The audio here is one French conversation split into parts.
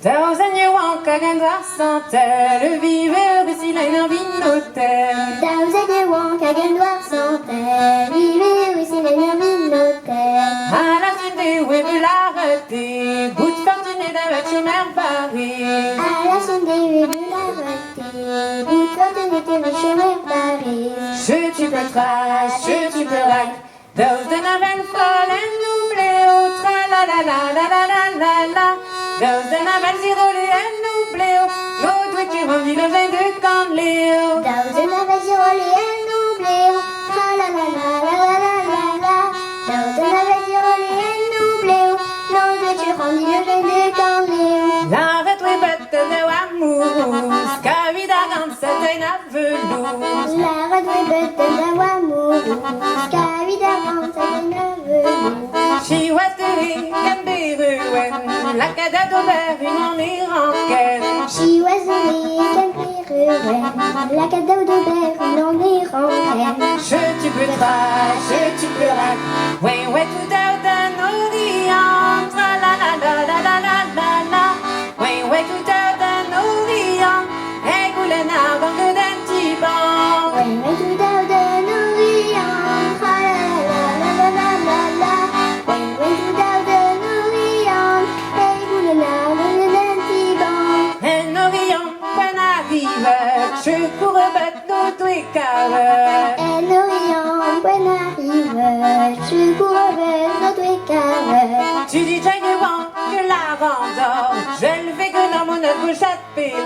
Thousand year walk again le viveur ici là in vinotel. Thousand year walk again viveur ici là in vinotel. À la fin des webs l'arrêté, bout de fortune avec chemin Paris. À la fin des webs l'arrêté, bout de fortune avec chemin Paris. Je tu peux trash, je tu peux rack. Those that haven't fallen n'oublient au tra la la la la la la la la. Those that haven't zéro les n'oublient au no doit tu rendis le vin de Canléo. Thousand avait zéro les n'oublient au tra la la la la la la la la. Thousand avait zéro les n'oublient au no doit tu rendis le vin de Canléo. La retrouvette de Wamourous, Cavida grande certaine à velours. La retrouvette de Wamourous, Cavida grande certaine à velours. She was the Canberruan, la cadette d'Aubert, une en Iranquenne. She was a Canberruan, la cadette d'Aubert, une en Iranquenne. Je tu peux trash, je tu peux rack. Ouais, ouais, tout out d'un Orient. Tra la la la la la la la la. Ouais, ouais, tout out d'un Orient. Et Goulenard dans que d'un petit banc. Ouais, ouais, tout out d'un Orient. Tra la la la la la la. Ouais, ouais, tout out d'un Orient. Et Goulenard dans que d'un petit banc. Un Orient, when arrive, je cours battre nos doués Un Orient, when arrive, je cours avec notre carré. Tu dis Jaguan que la randor, je le fais que dans mon bouche à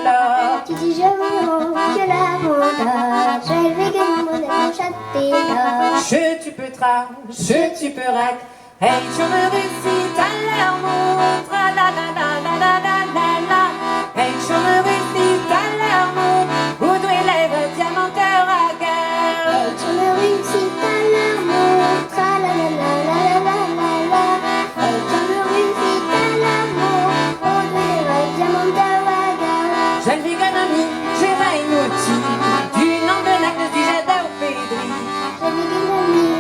là. Tu dis je veux que la ronde, je vais que mon chaté là. Je tu peux tra, je tu peux rack. Hey, je me réussis à l'air mon tra la la la la la la la la. Hey, je me réussis à l'air mon où doit lèvres diamanteur à guerre. Tu me réussis à l'amour, tra la la la la la la la la. Tu me réussis à l'amour, on doit les diamants d'Awaga. J'ai l'économie, j'ai un outil du nom de l'acte du j'adore Pédri. J'avais une amie,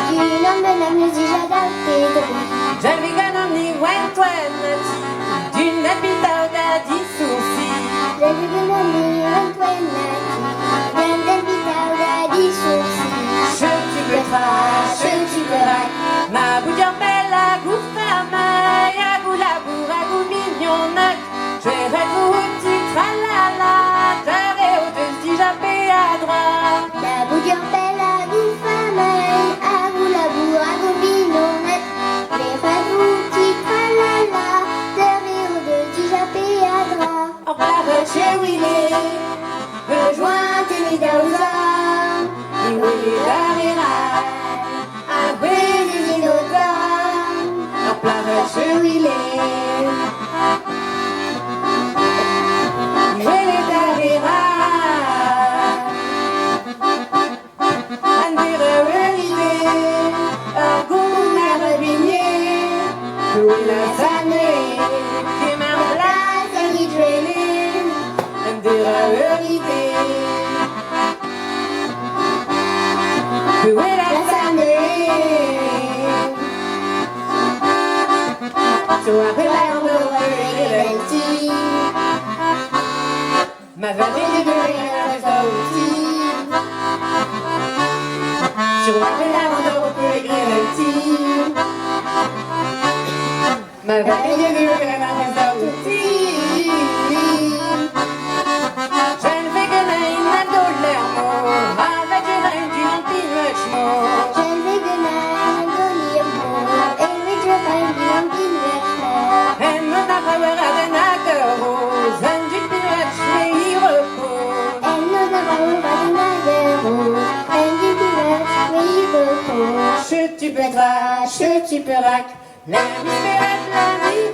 du nom de la musique, j'adore Pédri. J'ai l'économie, ouais, toi, d'une habitat à 10 sourcils. J'avais une amie, Antoine Nati, d'un habitat à 10 sourcils. Je tu peux trash, je tu peux rack. Ma bouillon belle à goût femme, à goût labour, à goût mignonnette. Je vais retrouver petit tralala, terre et au-dessus j'appelle à droite. La bouillon belle à goût famille, à goût labour, à goût mignonnette. Les radous qui tralala, derrière de Dijapé à droite. En parle chez Willy, Rejoins tes médaillons, et Willy l'arrêt, à brûler les innocents. en parle chez Willy. Willy l'arrêt, un dérevélé, un goût marabinier, où la année, qui m'a Place à l'hydrélé, un dérevélé. Où est la la sanée. Soir de la Belti, ma famille de rien aussi. Sur la rando pour écrire le petit. Ma famille de rien aussi. Je ne fais que naïr ma douleur, avec du vin du non-pinwachement. je vais gagner un dollar, et oui, je vais bien pinwachement. Et mon après à de nageros, un du pinwach, mais il repose. Elle nous a pas de nagero, elle dit pinwach, mais il repose. Je tu peux trash, je tu peux rack. La vie, la vie,